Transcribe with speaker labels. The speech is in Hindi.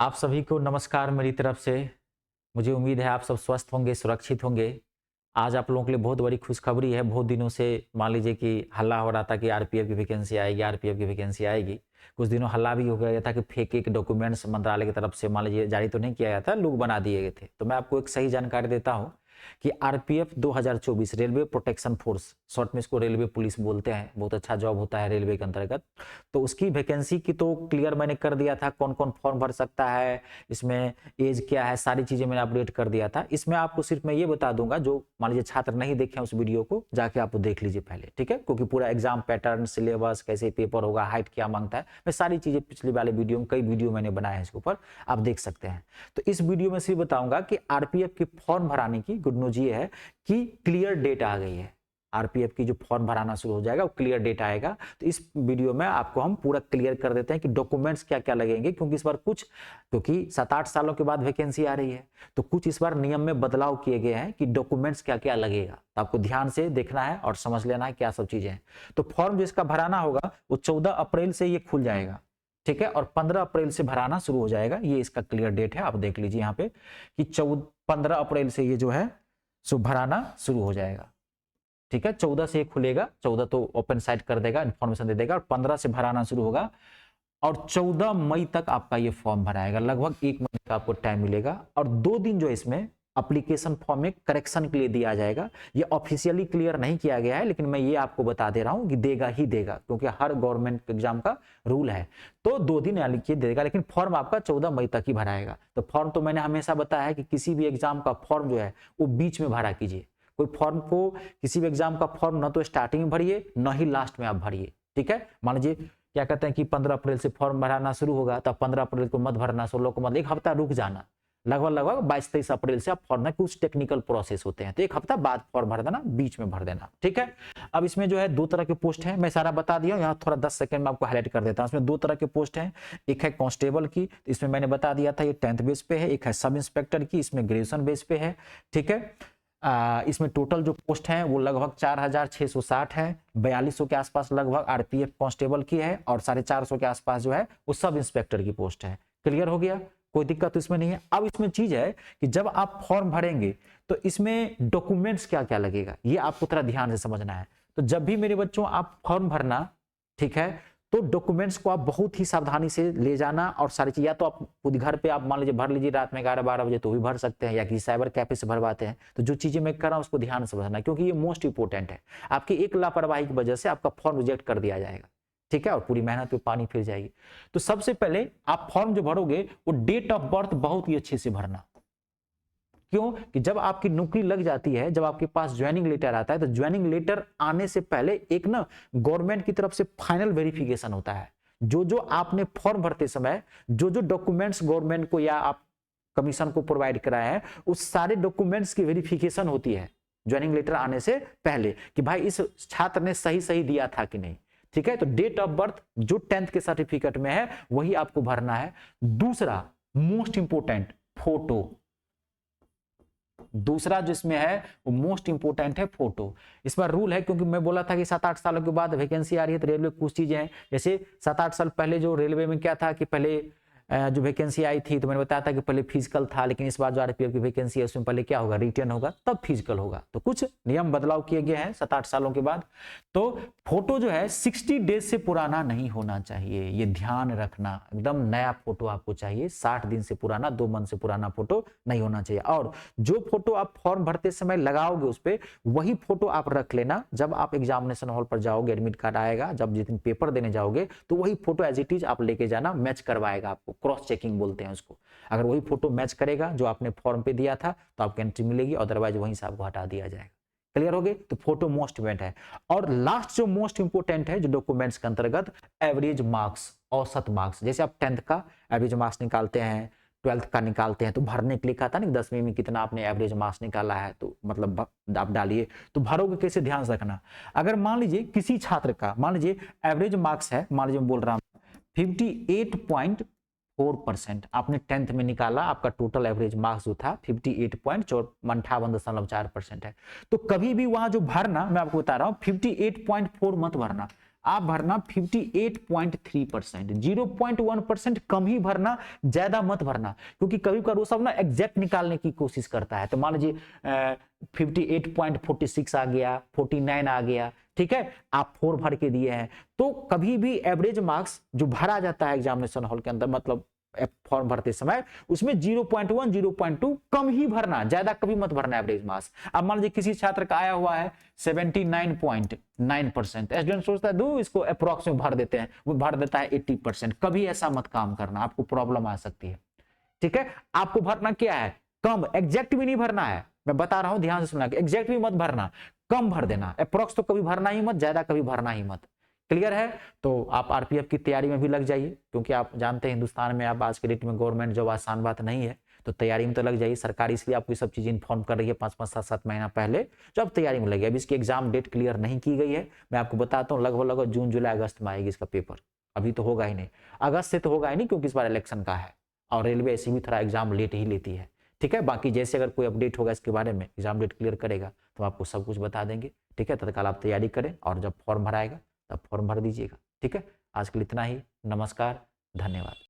Speaker 1: आप सभी को नमस्कार मेरी तरफ से। मुझे उम्मीद है आप सब स्वस्थ होंगे, सुरक्षित होंगे। आज आप लोगों के लिए बहुत बड़ी खुशखबरी है। बहुत दिनों से मान लीजिए कि हल्ला हो रहा था कि आरपीएफ की वैकेंसी आएगी, आरपीएफ की वैकेंसी आएगी। कुछ दिनों हल्ला भी हो गया था कि फेक एक डॉक्यूमेंट्स मंत्रालय की तरफ से मान लीजिए जारी तो नहीं किया गया था, लोग बना दिए गए थे। तो मैं आपको एक सही जानकारी देता हूँ कि RPF 2024 railway protection force, short में इसको रेलवे पुलिस बोलते हैं, बहुत अच्छा जॉब होता है रेलवे के अंतर्गत। तो उसकी वैकेंसी की तो क्लियर मैंने कर दिया था, कौन कौन फॉर्म भर सकता है, इसमें एज क्या है, सारी चीजें मैंने अपडेट कर दिया था। इसमें आपको सिर्फ मैं ये बता दूंगा, जो मान लीजिए छात्र नहीं देखे उस वीडियो को जाके आप देख लीजिए पहले, ठीक है, क्योंकि पूरा एग्जाम पैटर्न, सिलेबस, कैसे पेपर होगा, हाइट क्या मांगता है, मैं सारी चीजें पिछले वाले वीडियो में, कई वीडियो मैंने बनाए हैं इसके ऊपर, आप देख सकते हैं। तो इस वीडियो में सिर्फ बताऊंगा कि आरपीएफ की फॉर्म भराने की गुड न्यूज ये है कि क्लियर डेट आ गई है। आरपीएफ की जो फॉर्म भराना शुरू हो जाएगा वो क्लियर डेट आएगा। तो इस वीडियो में आपको हम पूरा क्लियर कर देते हैं कि डॉक्यूमेंट्स क्या क्या लगेंगे, क्योंकि इस बार कुछ, क्योंकि 7-8 सालों के बाद वैकेंसी आ रही है, तो कुछ इस बार नियम में बदलाव किए गए हैं कि डॉक्यूमेंट्स क्या क्या लगेगा। तो आपको ध्यान से देखना है और समझ लेना है क्या सब चीजें हैं। तो फॉर्म जिसका भराना होगा वो 14 अप्रैल से ये खुल जाएगा, ठीक है, और 15 अप्रैल से भराना शुरू हो जाएगा। ये इसका क्लियर डेट है, आप देख लीजिए यहाँ पे कि 15 अप्रैल से ये जो है सो भराना शुरू हो जाएगा, ठीक है। 14 से खुलेगा, 14 तो ओपन साइट कर देगा, इन्फॉर्मेशन दे देगा, और 15 से भराना शुरू होगा और 14 मई तक आपका ये फॉर्म भराएगा। लगभग 1 महीने का आपको टाइम मिलेगा। और 2 दिन जो है इसमें एप्लीकेशन फॉर्म में करेक्शन के लिए दिया जाएगा। ये ऑफिशियली क्लियर नहीं किया गया है, लेकिन मैं ये आपको बता दे रहा हूं कि देगा ही देगा, क्योंकि हर गवर्नमेंट एग्जाम का रूल है। तो 2 दिन लिखिए देगा, लेकिन फॉर्म आपका 14 मई तक ही भराएगा। तो फॉर्म तो मैंने हमेशा बताया है कि किसी भी एग्जाम का फॉर्म जो है वो बीच में भरा कीजिए। कोई फॉर्म को, किसी भी एग्जाम का फॉर्म न तो स्टार्टिंग में भरिए न ही लास्ट में आप भरिए, ठीक है। मान लीजिए क्या कहते हैं कि 15 अप्रैल से फॉर्म भराना शुरू होगा, तो 15 अप्रैल को मत भरना, 16 को मत, 1 हफ्ता रुक जाना। लगभग 22-23 अप्रैल से आप फॉर्म में कुछ टेक्निकल प्रोसेस होते हैं, तो 1 हफ्ता बाद फॉर्म भर देना, बीच में भर देना, ठीक है। अब इसमें जो है 2 तरह के पोस्ट हैं, मैं सारा बता दिया, यहाँ थोड़ा 10 सेकंड में आपको हाईलाइट कर देता हूँ। इसमें 2 तरह के पोस्ट हैं। एक है कांस्टेबल की, इसमें मैंने बता दिया था ये 10th बेस पे है। एक है सब इंस्पेक्टर की, इसमें ग्रेजुएशन बेस पे है, ठीक है। इसमें टोटल जो पोस्ट हैं वो लगभग 4660 है। 4200 के आसपास लगभग आरपीएफ कांस्टेबल की है, और 450 के आसपास जो है वो सब इंस्पेक्टर की पोस्ट है। क्लियर हो गया, कोई दिक्कत तो इसमें नहीं है। अब इसमें चीज है कि जब आप फॉर्म भरेंगे तो इसमें डॉक्यूमेंट्स क्या क्या लगेगा, ये आपको थोड़ा ध्यान से समझना है। तो जब भी मेरे बच्चों आप फॉर्म भरना, ठीक है, तो डॉक्यूमेंट्स को आप बहुत ही सावधानी से ले जाना, और सारी चीज, या तो आप खुद घर पे आप मान लीजिए भर लीजिए रात में 11-12 बजे, तो भी भर सकते हैं, या किसी साइबर कैफे से भरवाते हैं। तो जो चीजें मैं कर रहा हूं उसको ध्यान से समझना, क्योंकि ये मोस्ट इंपोर्टेंट है। आपकी एक लापरवाही की वजह से आपका फॉर्म रिजेक्ट कर दिया जाएगा, ठीक है, और पूरी मेहनत पे पानी फिर जाएगी। तो सबसे पहले आप फॉर्म जो भरोगे वो डेट ऑफ बर्थ बहुत ही अच्छे से भरना। क्यों? कि जब आपकी नौकरी लग जाती है, जब आपके पास ज्वाइनिंग लेटर आता है, तो ज्वाइनिंग लेटर आने से पहले एक ना गवर्नमेंट की तरफ से फाइनल वेरिफिकेशन होता है। जो जो आपने फॉर्म भरते समय जो जो डॉक्यूमेंट्स गवर्नमेंट को या आप कमीशन को प्रोवाइड कराए हैं, उस सारे डॉक्यूमेंट्स की वेरिफिकेशन होती है ज्वाइनिंग लेटर आने से पहले, कि भाई इस छात्र ने सही सही दिया था कि नहीं, ठीक है। तो डेट ऑफ बर्थ जो 10th के सर्टिफिकेट में है वही आपको भरना है। दूसरा मोस्ट इंपोर्टेंट, फोटो। दूसरा जो इसमें है वो मोस्ट इंपोर्टेंट है, फोटो। इस बार रूल है, क्योंकि मैं बोला था कि 7-8 सालों के बाद वैकेंसी आ रही है, तो रेलवे कुछ चीजें हैं, जैसे 7-8 साल पहले जो रेलवे में क्या था कि पहले जो वैकेंसी आई थी तो मैंने बताया था कि पहले फिजिकल था, लेकिन इस बार जो आरपीएफ की वैकेंसी है उसमें पहले क्या होगा, रिटर्न होगा, तब फिजिकल होगा। तो कुछ नियम बदलाव किए गए हैं 7-8 सालों के बाद। तो फोटो जो है 60 डेज से पुराना नहीं होना चाहिए, ये ध्यान रखना। एकदम नया फोटो आपको चाहिए, 60 दिन से पुराना, 2 मंथ से पुराना फोटो नहीं होना चाहिए। और जो फोटो आप फॉर्म भरते समय लगाओगे उस पर, वही फोटो आप रख लेना। जब आप एग्जामिनेशन हॉल पर जाओगे, एडमिट कार्ड आएगा, जब जिस दिन पेपर देने जाओगे, तो वही फोटो एज इट इज आप लेके जाना, मैच करवाएगा आपको, क्रॉस चेकिंग बोलते हैं उसको। अगर वही फोटो मैच करेगा जो आपने फॉर्म पे दिया था तो आपको एंट्री मिलेगी, अदरवाइज वहीं से आपको हटा दिया जाएगा। क्लियर हो गए? तो फोटो मोस्ट इम्पोर्टेंट है। और लास्ट जो मोस्ट इंपोर्टेंट है जो डॉक्यूमेंट्स के अंतर्गत, एवरेज मार्क्स, औसत मार्क्स। जैसे आप 10th का एवरेज मार्क्स निकालते हैं, 12th का निकालते हैं, तो भरने के लिए कहा था ना 10वीं में कितना आपने एवरेज मार्क्स निकाला है, तो मतलब आप डालिए। तो भरोगे कैसे, ध्यान से रखना। अगर मान लीजिए किसी छात्र का, मान लीजिए एवरेज मार्क्स है, मान लीजिए मैं बोल रहा हूं 58.4% आपने 10th में निकाला, आपका टोटल एवरेज मार्क्स जो था 58.58.4% है। तो कभी भी वहां जो भरना, मैं आपको बता रहा हूं 58.4 मत भरना, आप भरना 58.3%, 0.1% कम ही भरना, ज्यादा मत भरना, क्योंकि कभी कभी वो सब ना एग्जैक्ट निकालने की कोशिश करता है। तो मान लीजिए 58.46 आ गया, 49 आ गया, ठीक है, आप 4 भर के दिए हैं, तो कभी भी एवरेज मार्क्स जो भरा जाता है एग्जामिनेशन हॉल के अंदर, मतलब फॉर्म भरते समय, उसमें 0.1 0.2 कम ही भरना, ज्यादा कभी मत भरना एवरेज मार्क्स। अब मान लीजिए किसी छात्र का आया हुआ है 79.9%, स्टूडेंट सोचता है दो इसको अप्रोक्स में भर देते हैं, वो भर देता है 80%। कभी ऐसा मत काम करना, आपको प्रॉब्लम आ सकती है, ठीक है। आपको भरना क्या है, कम, एग्जैक्ट भी नहीं भरना है, मैं बता रहा हूं ध्यान से सुना, एग्जैक्ट भी मत भरना, कम भर देना, अप्रोक्स तो कभी भरना ही मत, ज्यादा कभी भरना ही मत। क्लियर है? तो आप आरपीएफ की तैयारी में भी लग जाइए, क्योंकि आप जानते हैं हिंदुस्तान में अब आज के डेट में गवर्नमेंट जॉब आसान बात नहीं है, तो तैयारी में तो लग जाइए। सरकार इसलिए आपको सब चीज इन्फॉर्म कर रही है 5-5 7-7 महीना पहले, जो आप तैयारी में लगे। अब इसकी एग्जाम डेट क्लियर नहीं की गई है, मैं आपको बताता हूँ, लगभग जून जुलाई अगस्त में आएगी इसका पेपर, अभी तो होगा ही नहीं, अगस्त से तो होगा ही नहीं, क्योंकि इस बार इलेक्शन का है और रेलवे ऐसे भी थोड़ा एग्जाम लेट ही लेती है, ठीक है। बाकी जैसे अगर कोई अपडेट होगा इसके बारे में, एग्जाम डेट क्लियर करेगा तो आपको सब कुछ बता देंगे, ठीक है। तत्काल आप तैयारी करें और जब फॉर्म भराएगा तब फॉर्म भर दीजिएगा, ठीक है। आज के लिए इतना ही, नमस्कार, धन्यवाद।